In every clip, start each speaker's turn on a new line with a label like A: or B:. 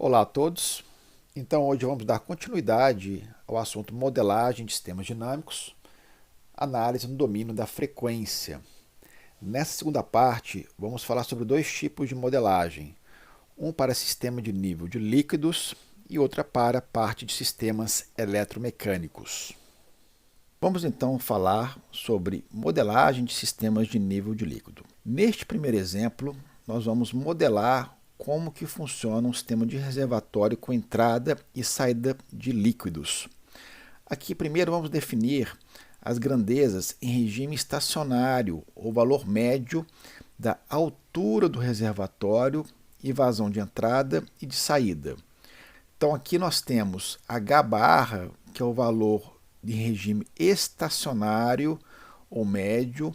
A: Olá a todos. Então, hoje vamos dar continuidade ao assunto modelagem de sistemas dinâmicos, análise no domínio da frequência. Nessa segunda parte, vamos falar sobre dois tipos de modelagem, um para sistema de nível de líquidos e outra para parte de sistemas eletromecânicos. Vamos então falar sobre modelagem de sistemas de nível de líquido. Neste primeiro exemplo, nós vamos modelar como que funciona um sistema de reservatório com entrada e saída de líquidos. Aqui primeiro vamos definir as grandezas em regime estacionário, ou valor médio da altura do reservatório e vazão de entrada e de saída. Então aqui nós temos H barra, que é o valor de regime estacionário ou médio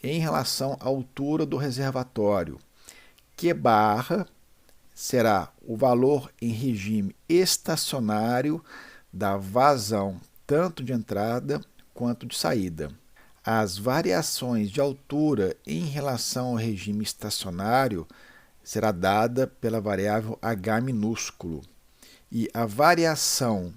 A: em relação à altura do reservatório. Q barra será o valor em regime estacionário da vazão tanto de entrada quanto de saída. As variações de altura em relação ao regime estacionário será dada pela variável h minúsculo. E a variação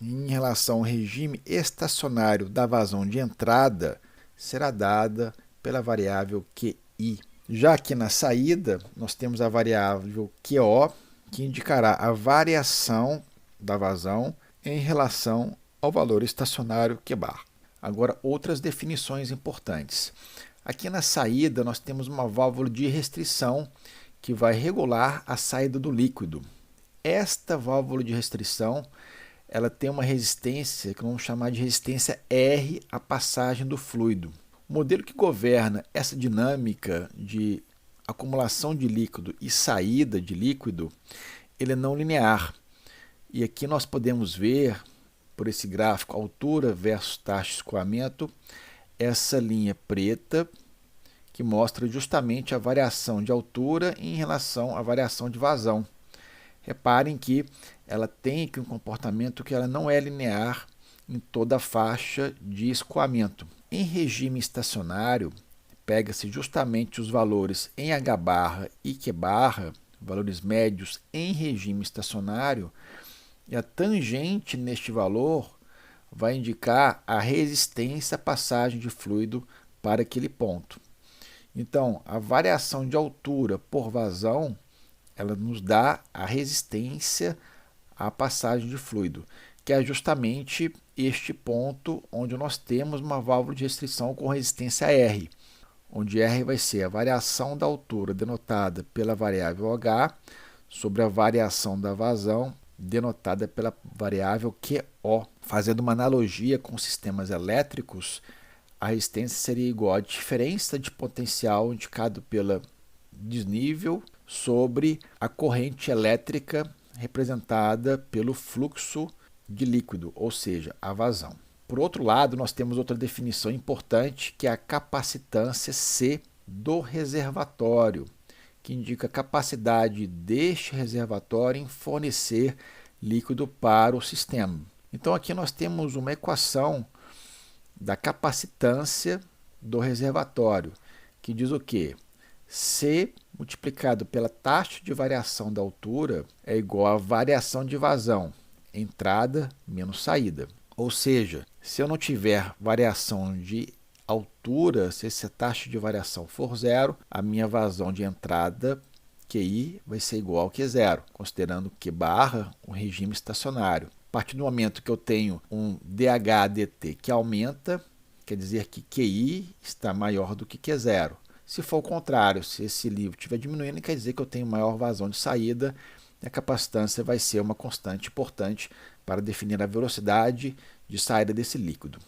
A: em relação ao regime estacionário da vazão de entrada será dada pela variável QI. Já aqui na saída, nós temos a variável QO, que indicará a variação da vazão em relação ao valor estacionário Q-bar. Agora, outras definições importantes. Aqui na saída, nós temos uma válvula de restrição que vai regular a saída do líquido. Esta válvula de restrição ela tem uma resistência que vamos chamar de resistência R à passagem do fluido. O modelo que governa essa dinâmica de acumulação de líquido e saída de líquido, ele é não linear. E aqui nós podemos ver, por esse gráfico, altura versus taxa de escoamento, essa linha preta que mostra justamente a variação de altura em relação à variação de vazão. Reparem que ela tem aqui um comportamento que ela não é linear em toda a faixa de escoamento. Em regime estacionário, pega-se justamente os valores em H barra e Q barra, valores médios em regime estacionário, e a tangente neste valor vai indicar a resistência à passagem de fluido para aquele ponto. Então, a variação de altura por vazão, ela nos dá a resistência à passagem de fluido, que é justamente este ponto onde nós temos uma válvula de restrição com resistência R, onde R vai ser a variação da altura denotada pela variável H sobre a variação da vazão denotada pela variável QO. Fazendo uma analogia com sistemas elétricos, a resistência seria igual à diferença de potencial indicado pela desnível sobre a corrente elétrica representada pelo fluxo de líquido, ou seja, a vazão. Por outro lado, nós temos outra definição importante, que é a capacitância C do reservatório, que indica a capacidade deste reservatório em fornecer líquido para o sistema. Então aqui nós temos uma equação da capacitância do reservatório, que diz o quê? C multiplicado pela taxa de variação da altura é igual à variação de vazão, entrada menos saída. Ou seja, se eu não tiver variação de altura, se essa taxa de variação for zero, a minha vazão de entrada, QI, vai ser igual a Q0, considerando Q barra um regime estacionário. A partir do momento que eu tenho um dH/dt que aumenta, quer dizer que QI está maior do que Q0. Se for o contrário, se esse livro estiver diminuindo, quer dizer que eu tenho maior vazão de saída, e a capacitância vai ser uma constante importante para definir a velocidade de saída desse líquido.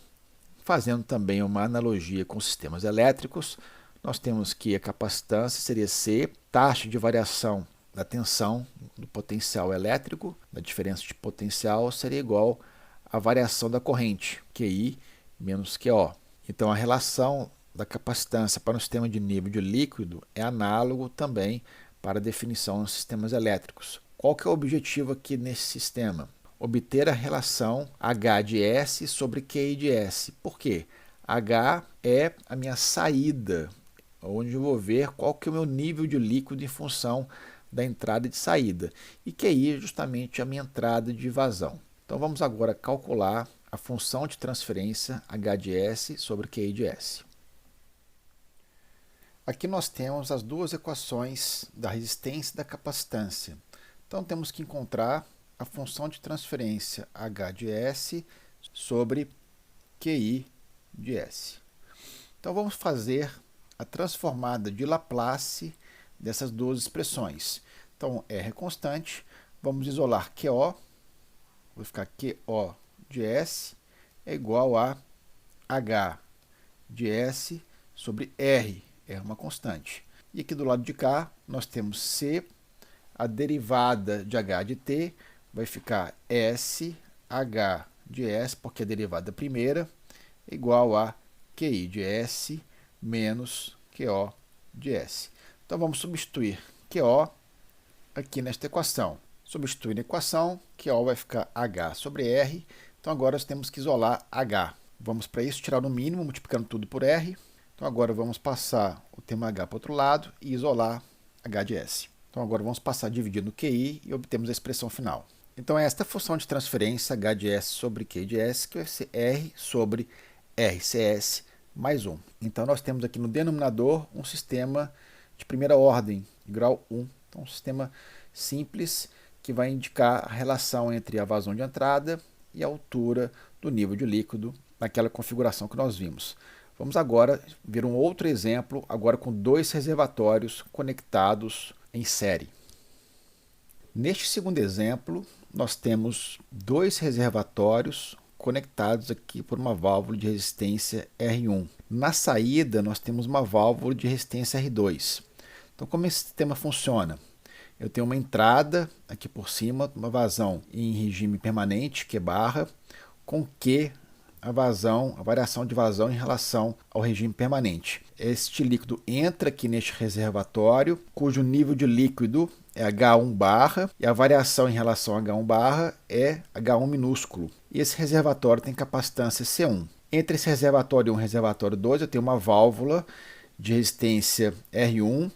A: Fazendo também uma analogia com sistemas elétricos, nós temos que a capacitância seria C, taxa de variação da tensão do potencial elétrico, da diferença de potencial, seria igual à variação da corrente, QI menos QO. Então, a relação da capacitância para um sistema de nível de líquido é análogo também para a definição nos sistemas elétricos. Qual que é o objetivo aqui nesse sistema? Obter a relação H de S sobre QI de S. Por quê? H é a minha saída, onde eu vou ver qual que é o meu nível de líquido em função da entrada e de saída. E QI é justamente a minha entrada de vazão. Então vamos agora calcular a função de transferência H de S sobre QI de S. Aqui nós temos as duas equações da resistência e da capacitância. Então temos que encontrar a função de transferência H de S sobre QI de S. Então vamos fazer a transformada de Laplace dessas duas expressões. Então R é constante, vamos isolar QO, vai ficar QO de S é igual a H de S sobre R é uma constante. E aqui do lado de cá nós temos C, a derivada de H de T vai ficar SH de S, porque a derivada primeira é igual a QI de S menos QO de S. Então vamos substituir QO aqui nesta equação. Substituindo a equação, QO vai ficar H sobre R. Então agora nós temos que isolar H. Vamos para isso tirar o mínimo, multiplicando tudo por R. Então agora vamos passar o termo H para o outro lado e isolar H de S. Então agora vamos passar dividindo QI e obtemos a expressão final. Então esta função de transferência H de S sobre Q de S, que vai ser R sobre RCS mais 1. Então nós temos aqui no denominador um sistema de primeira ordem, grau 1. Então um sistema simples que vai indicar a relação entre a vazão de entrada e a altura do nível de líquido naquela configuração que nós vimos. Vamos agora ver um outro exemplo, agora com dois reservatórios conectados em série. Neste segundo exemplo, nós temos dois reservatórios conectados aqui por uma válvula de resistência R1. Na saída, nós temos uma válvula de resistência R2. Então, como esse sistema funciona? Eu tenho uma entrada aqui por cima, uma vazão em regime permanente, Q barra, com Q a variação de vazão em relação ao regime permanente. Este líquido entra aqui neste reservatório, cujo nível de líquido é H1 barra, e a variação em relação a H1 barra é H1 minúsculo. E esse reservatório tem capacitância C1. Entre esse reservatório e o reservatório 2, eu tenho uma válvula de resistência R1,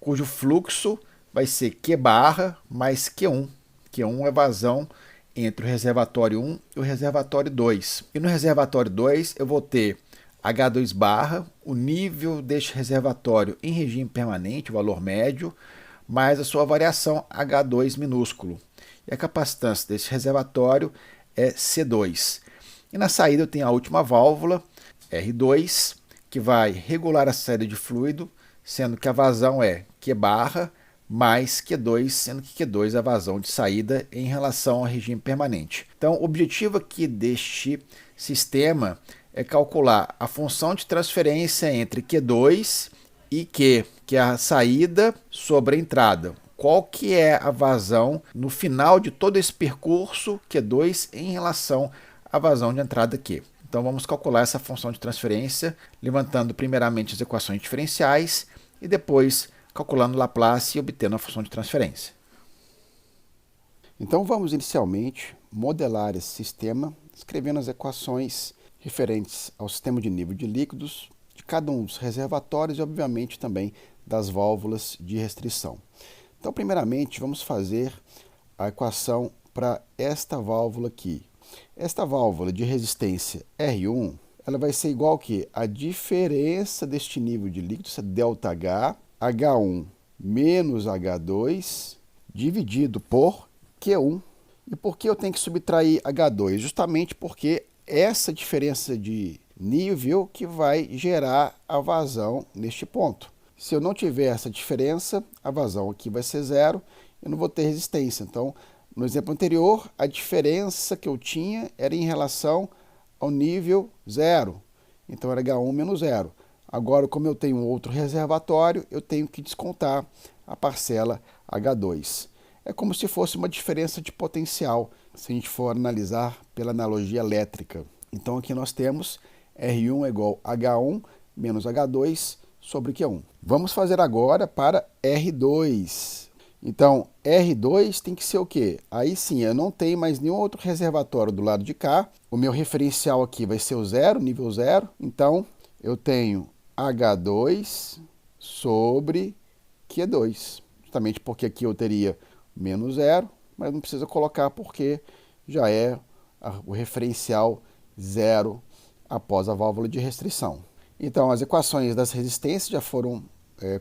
A: cujo fluxo vai ser Q barra mais Q1. Q1 é vazão entre o reservatório 1 e o reservatório 2. E no reservatório 2 eu vou ter H2 barra, o nível deste reservatório em regime permanente, o valor médio, mais a sua variação H2 minúsculo. E a capacitância desse reservatório é C2. E na saída eu tenho a última válvula, R2, que vai regular a saída de fluido, sendo que a vazão é Q barra, mais Q2, sendo que Q2 é a vazão de saída em relação ao regime permanente. Então, o objetivo aqui deste sistema é calcular a função de transferência entre Q2 e Q, que é a saída sobre a entrada. Qual que é a vazão no final de todo esse percurso Q2 em relação à vazão de entrada Q. Então, vamos calcular essa função de transferência, levantando primeiramente as equações diferenciais e depois calculando Laplace e obtendo a função de transferência. Então vamos inicialmente modelar esse sistema, escrevendo as equações referentes ao sistema de nível de líquidos, de cada um dos reservatórios e obviamente também das válvulas de restrição. Então primeiramente vamos fazer a equação para esta válvula aqui. Esta válvula de resistência R1, ela vai ser igual que a diferença deste nível de líquido, essa ΔH, H1 menos H2 dividido por Q1. E por que eu tenho que subtrair H2? Justamente porque essa diferença de nível que vai gerar a vazão neste ponto. Se eu não tiver essa diferença, a vazão aqui vai ser zero, eu não vou ter resistência. Então, no exemplo anterior, a diferença que eu tinha era em relação ao nível zero. Então, era H1 menos zero. Agora, como eu tenho outro reservatório, eu tenho que descontar a parcela H2. É como se fosse uma diferença de potencial, se a gente for analisar pela analogia elétrica. Então, aqui nós temos R1 é igual a H1 menos H2 sobre Q1. Vamos fazer agora para R2. Então, R2 tem que ser o quê? Aí sim, eu não tenho mais nenhum outro reservatório do lado de cá. O meu referencial aqui vai ser o zero, nível zero. Então, eu tenho H2 sobre Q2. justamente porque aqui eu teria menos zero, mas não precisa colocar porque já é o referencial zero após a válvula de restrição. Então, as equações das resistências já foram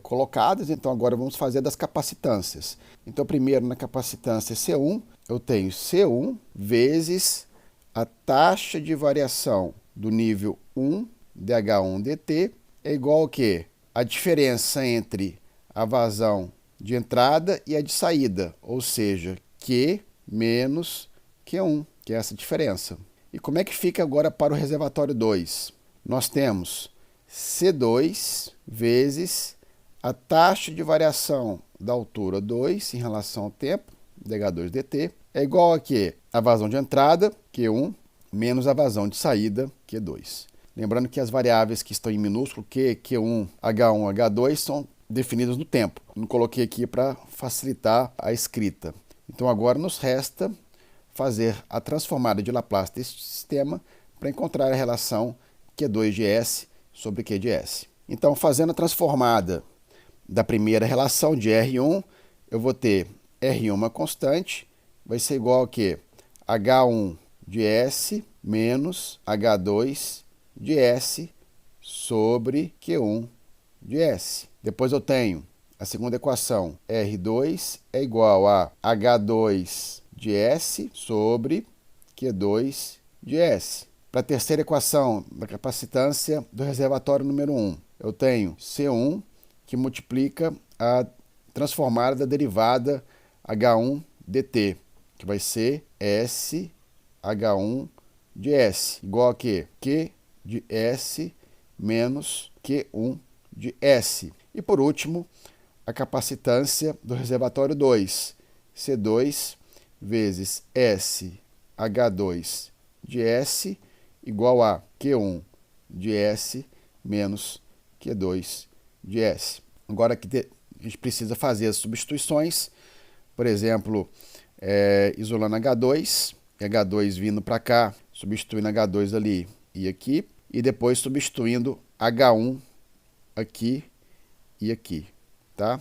A: colocadas, então agora vamos fazer das capacitâncias. Então, primeiro na capacitância C1, eu tenho C1 vezes a taxa de variação do nível 1 dH1 dt é igual ao quê? A diferença entre a vazão de entrada e a de saída, ou seja, Q menos Q1, que é essa diferença. E como é que fica agora para o reservatório 2? Nós temos C2 vezes a taxa de variação da altura 2 em relação ao tempo, dH2 dt, é igual a quê? A vazão de entrada, Q1, menos a vazão de saída, Q2. Lembrando que as variáveis que estão em minúsculo, Q, Q1, H1, H2, são definidas no tempo. Não coloquei aqui para facilitar a escrita. Então agora nos resta fazer a transformada de Laplace deste sistema para encontrar a relação Q2 de S sobre Q de S. Então, fazendo a transformada da primeira relação de R1, eu vou ter R1 uma constante, vai ser igual a quê? H1 de S menos H2 de S sobre Q1 de S. Depois eu tenho a segunda equação, R2 é igual a H2 de S sobre Q2 de S. Para a terceira equação da capacitância do reservatório número 1, eu tenho C1 que multiplica a transformada da derivada H1 dt, que vai ser S H1 de S, igual a quê? Q de S menos Q1 de S. E por último, a capacitância do reservatório 2, C2 vezes S H2 de S igual a Q1 de S menos Q2 de S. Agora aqui a gente precisa fazer as substituições, por exemplo, isolando H2, H2 vindo para cá, substituindo H2 ali e aqui, e depois substituindo H1 aqui e aqui, tá?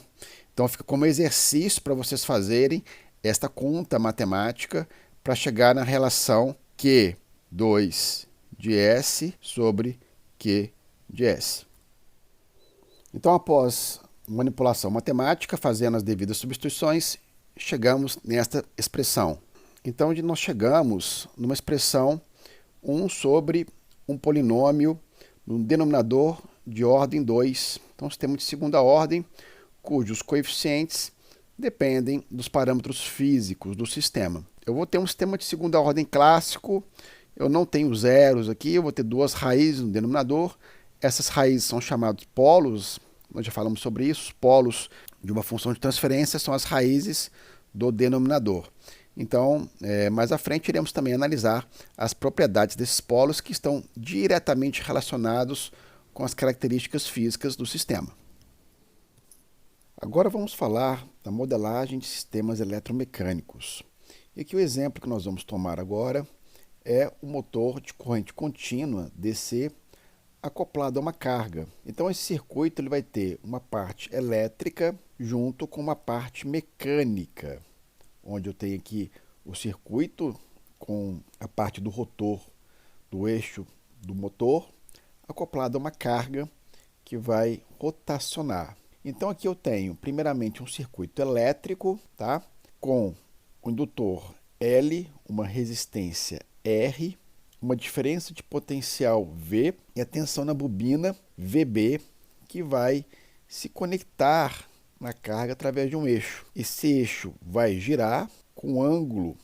A: Então fica como exercício para vocês fazerem esta conta matemática para chegar na relação Q2 de S sobre Q de S. Então, após manipulação matemática, fazendo as devidas substituições, chegamos nesta expressão. Então, onde nós chegamos numa expressão 1 sobre um polinômio no denominador de ordem 2. Então, um sistema de segunda ordem, cujos coeficientes dependem dos parâmetros físicos do sistema. Eu vou ter um sistema de segunda ordem clássico, eu não tenho zeros aqui, eu vou ter duas raízes no denominador. Essas raízes são chamadas polos, nós já falamos sobre isso. Os polos de uma função de transferência são as raízes do denominador. Então, mais à frente, iremos também analisar as propriedades desses polos que estão diretamente relacionados com as características físicas do sistema. Agora vamos falar da modelagem de sistemas eletromecânicos. E aqui o exemplo que nós vamos tomar agora é o motor de corrente contínua DC acoplado a uma carga. Então esse circuito ele vai ter uma parte elétrica junto com uma parte mecânica, onde eu tenho aqui o circuito com a parte do rotor do eixo do motor acoplado a uma carga que vai rotacionar. Então aqui eu tenho primeiramente um circuito elétrico, tá? Com o indutor L, uma resistência R, uma diferença de potencial V e a tensão na bobina VB, que vai se conectar na carga através de um eixo. Esse eixo vai girar com ângulo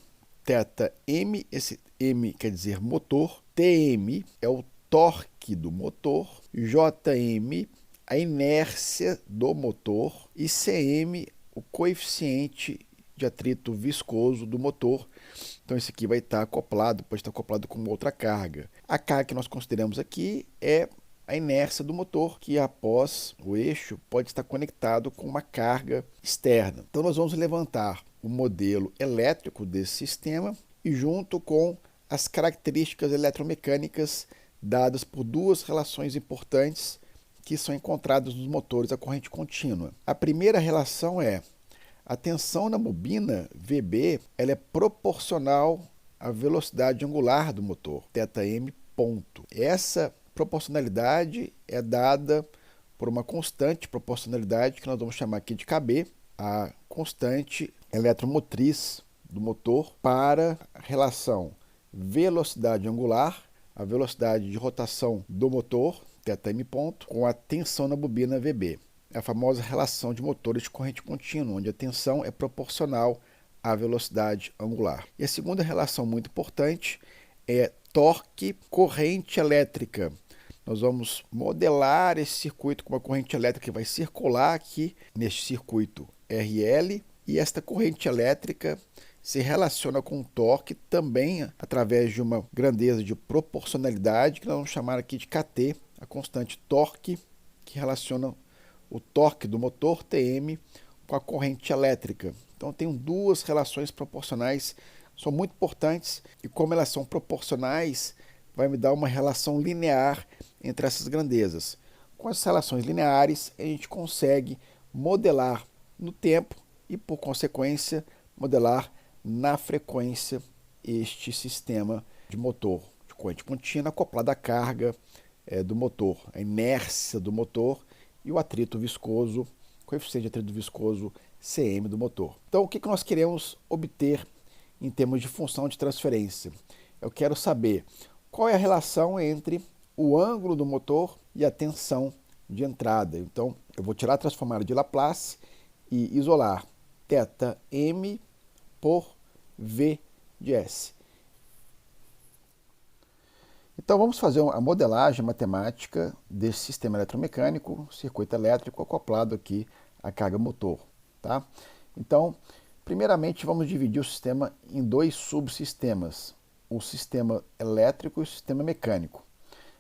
A: θm, esse M quer dizer motor, Tm é o torque do motor, Jm a inércia do motor e Cm o coeficiente de atrito viscoso do motor. Então esse aqui vai estar acoplado, pode estar acoplado com outra carga. A carga que nós consideramos aqui é a inércia do motor, que após o eixo pode estar conectado com uma carga externa. Então nós vamos levantar o modelo elétrico desse sistema e junto com as características eletromecânicas dadas por duas relações importantes que são encontradas nos motores a corrente contínua. A primeira relação é A tensão na bobina VB ela é proporcional à velocidade angular do motor, θm ponto. Essa proporcionalidade é dada por uma constante proporcionalidade que nós vamos chamar aqui de Kb, a constante eletromotriz do motor para a relação velocidade angular, a velocidade de rotação do motor, θm ponto, com a tensão na bobina VB. É a famosa relação de motores de corrente contínua, onde a tensão é proporcional à velocidade angular. E a segunda relação muito importante é torque corrente elétrica. Nós vamos modelar esse circuito com uma corrente elétrica que vai circular aqui neste circuito RL, e esta corrente elétrica se relaciona com o torque também através de uma grandeza de proporcionalidade que nós vamos chamar aqui de Kt, a constante torque que relaciona o torque do motor Tm com a corrente elétrica. Então tem duas relações proporcionais, são muito importantes, e como elas são proporcionais, vai me dar uma relação linear entre essas grandezas. Com essas relações lineares, a gente consegue modelar no tempo e, por consequência, modelar na frequência este sistema de motor de corrente contínua acoplado à carga do motor, a inércia do motor e o atrito viscoso, coeficiente de atrito viscoso Cm do motor. Então, o que nós queremos obter em termos de função de transferência? Eu quero saber qual é a relação entre o ângulo do motor e a tensão de entrada. Então, eu vou tirar a transformada de Laplace e isolar θm por V de S. Então, vamos fazer a modelagem matemática desse sistema eletromecânico, circuito elétrico acoplado aqui à carga motor. Tá? Então, primeiramente, vamos dividir o sistema em dois subsistemas, o sistema elétrico e o sistema mecânico.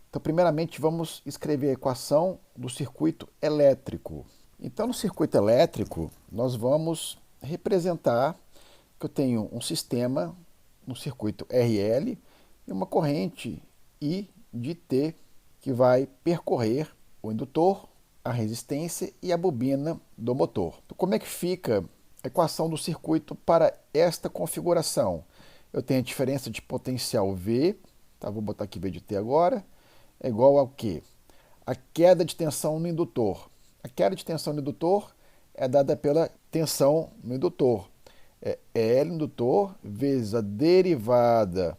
A: Então, primeiramente, vamos escrever a equação do circuito elétrico. Então, no circuito elétrico, nós vamos representar que eu tenho um sistema no circuito RL e uma corrente I de T que vai percorrer o indutor, a resistência e a bobina do motor. Então, como é que fica a equação do circuito para esta configuração? Eu tenho a diferença de potencial V, tá? Vou botar aqui V de T agora, é igual ao quê? A queda de tensão no indutor. A queda de tensão no indutor é dada pela tensão no indutor. É L indutor vezes a derivada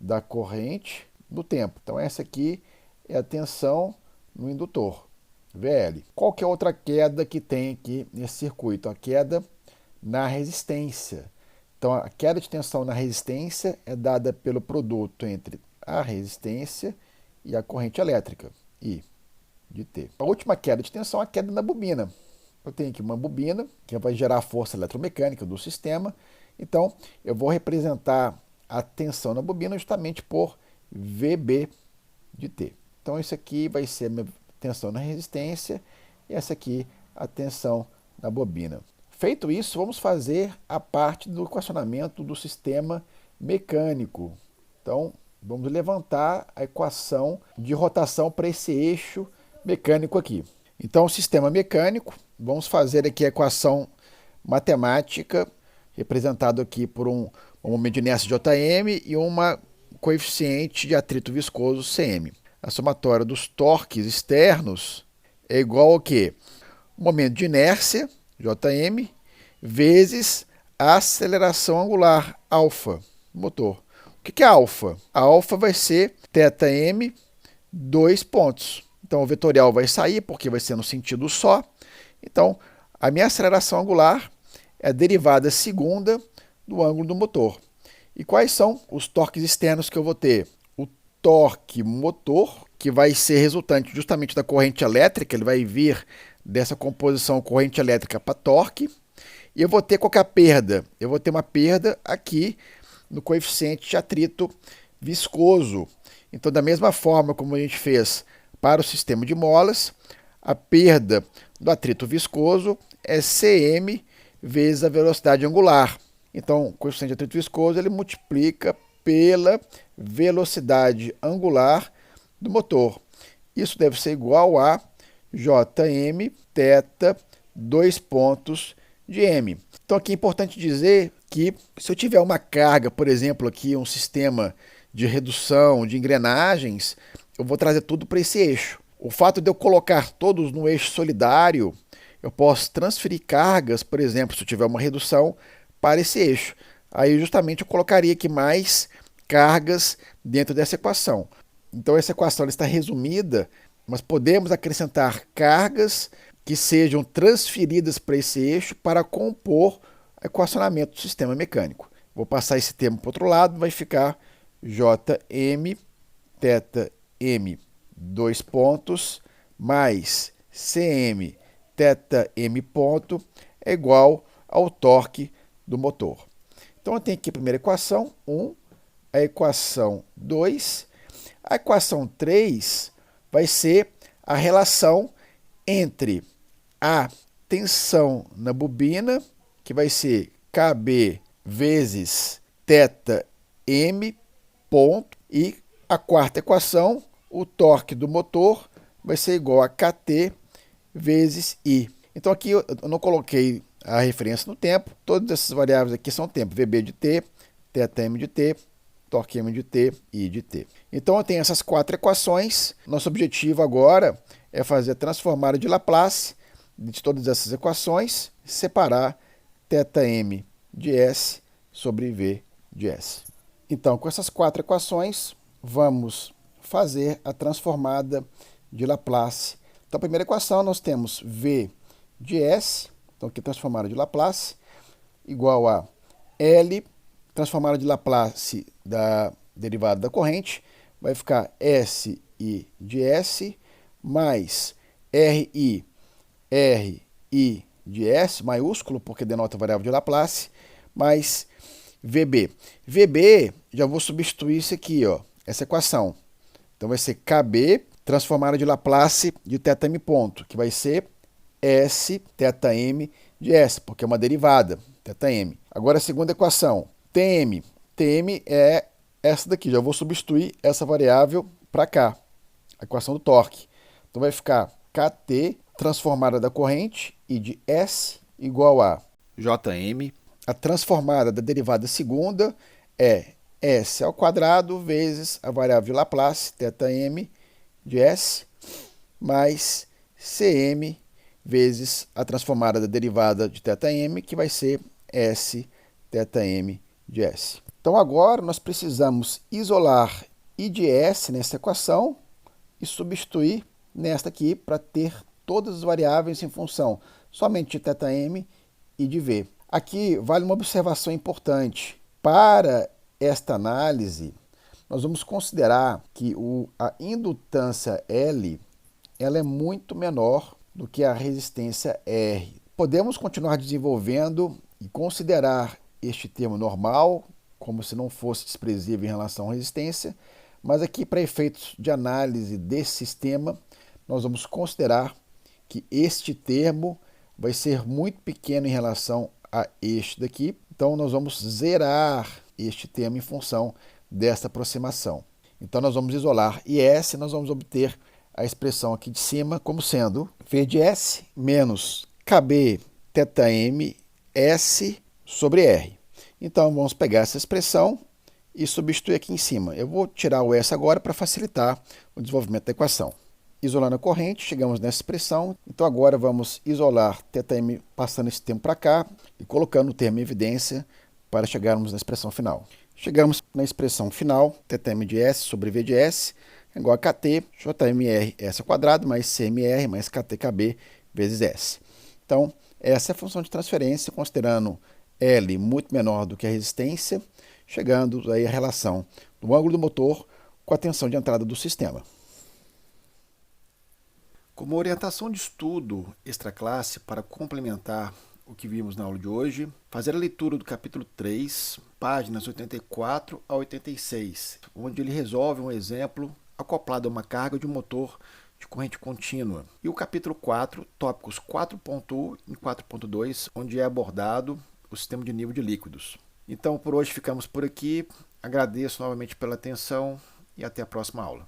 A: da corrente no tempo. Então, essa aqui é a tensão no indutor, VL. Qual que é a outra queda que tem aqui nesse circuito? A queda na resistência. Então, a queda de tensão na resistência é dada pelo produto entre a resistência e a corrente elétrica, I de T. A última queda de tensão é a queda na bobina. Eu tenho aqui uma bobina que vai gerar a força eletromecânica do sistema. Então, eu vou representar a tensão na bobina justamente por VB de T. Então, isso aqui vai ser a minha tensão na resistência e essa aqui a tensão na bobina. Feito isso, vamos fazer a parte do equacionamento do sistema mecânico. Então, vamos levantar a equação de rotação para esse eixo mecânico aqui. Então, o sistema mecânico, vamos fazer aqui a equação matemática, representado aqui por um momento de inércia Jm e uma coeficiente de atrito viscoso Cm. A somatória dos torques externos é igual ao quê? O momento de inércia, Jm, vezes a aceleração angular, alfa, do motor. O que é alfa? A alfa vai ser θm, 2 pontos. Então, o vetorial vai sair, porque vai ser no sentido só. Então, a minha aceleração angular é a derivada segunda do ângulo do motor. E quais são os torques externos que eu vou ter? O torque motor, que vai ser resultante justamente da corrente elétrica, ele vai vir dessa composição corrente elétrica para torque. E eu vou ter qual que é a perda? Eu vou ter uma perda aqui no coeficiente de atrito viscoso. Então, da mesma forma como a gente fez para o sistema de molas, a perda do atrito viscoso é Cm vezes a velocidade angular. Então, o coeficiente de atrito viscoso ele multiplica pela velocidade angular do motor. Isso deve ser igual a Jm θ 2 pontos de M. Então aqui é importante dizer que se eu tiver uma carga, por exemplo, aqui um sistema de redução de engrenagens, eu vou trazer tudo para esse eixo. O fato de eu colocar todos no eixo solidário, eu posso transferir cargas, por exemplo, se eu tiver uma redução, para esse eixo. Aí justamente eu colocaria aqui mais cargas dentro dessa equação. Então essa equação está resumida, mas podemos acrescentar cargas que sejam transferidas para esse eixo para compor o equacionamento do sistema mecânico. Vou passar esse termo para o outro lado, vai ficar Jm θm, dois pontos, mais Cm θm ponto é igual ao torque do motor. Então eu tenho aqui a primeira equação, 1, a equação 2, a equação 3 vai ser a relação entre a tensão na bobina, que vai ser Kb vezes θm ponto, e a quarta equação, o torque do motor, vai ser igual a Kt vezes I. Então aqui eu não coloquei a referência no tempo, todas essas variáveis aqui são tempo, Vb de t, θm de t, torque m de t, I de t. Então eu tenho essas quatro equações, nosso objetivo agora é fazer a transformada de Laplace de todas essas equações, separar θm de S sobre V de S. Então, com essas quatro equações, vamos fazer a transformada de Laplace. Então, a primeira equação, nós temos V de S, então aqui transformada de Laplace, igual a L, transformada de Laplace da derivada da corrente, vai ficar SI de S, mais RI de S, maiúsculo, porque denota a variável de Laplace, mais VB. VB, já vou substituir isso aqui, ó, essa equação. Então vai ser KB, transformada de Laplace de θm ponto, que vai ser S θm de S, porque é uma derivada, θm. Agora a segunda equação, Tm. Tm é essa daqui, já vou substituir essa variável para cá, a equação do torque. Então vai ficar Kt, transformada da corrente, I de S, igual a Jm. A transformada da derivada segunda é S ao quadrado vezes a variável de Laplace, θm de S, mais Cm vezes a transformada da derivada de θm, que vai ser S θm de S. Então agora nós precisamos isolar I de S nessa equação e substituir nesta aqui para ter todas as variáveis em função somente de θm e de V. Aqui vale uma observação importante. Para esta análise, nós vamos considerar que a indutância L ela é muito menor do que a resistência R. Podemos continuar desenvolvendo e considerar este termo normal, como se não fosse desprezível em relação à resistência, mas aqui, para efeitos de análise desse sistema, nós vamos considerar que este termo vai ser muito pequeno em relação a este daqui. Então, nós vamos zerar este termo em função desta aproximação. Então, nós vamos isolar IS, nós vamos obter a expressão aqui de cima como sendo V de S menos KB θm S sobre R. Então, vamos pegar essa expressão e substituir aqui em cima. Eu vou tirar o S agora para facilitar o desenvolvimento da equação. Isolando a corrente, chegamos nessa expressão. Então, agora vamos isolar θm passando esse termo para cá e colocando o termo em evidência para chegarmos na expressão final. Chegamos na expressão final, θm de S sobre V de S é igual a Kt, Jmr S ao quadrado, mais Cmr mais KTKB vezes S. Então, essa é a função de transferência, considerando L muito menor do que a resistência, chegando aí à relação do ângulo do motor com a tensão de entrada do sistema. Como orientação de estudo extraclasse para complementar o que vimos na aula de hoje, fazer a leitura do capítulo 3, páginas 84 a 86, onde ele resolve um exemplo acoplado a uma carga de um motor de corrente contínua. E o capítulo 4, tópicos 4.1 e 4.2, onde é abordado o sistema de nível de líquidos. Então, por hoje ficamos por aqui. Agradeço novamente pela atenção e até a próxima aula.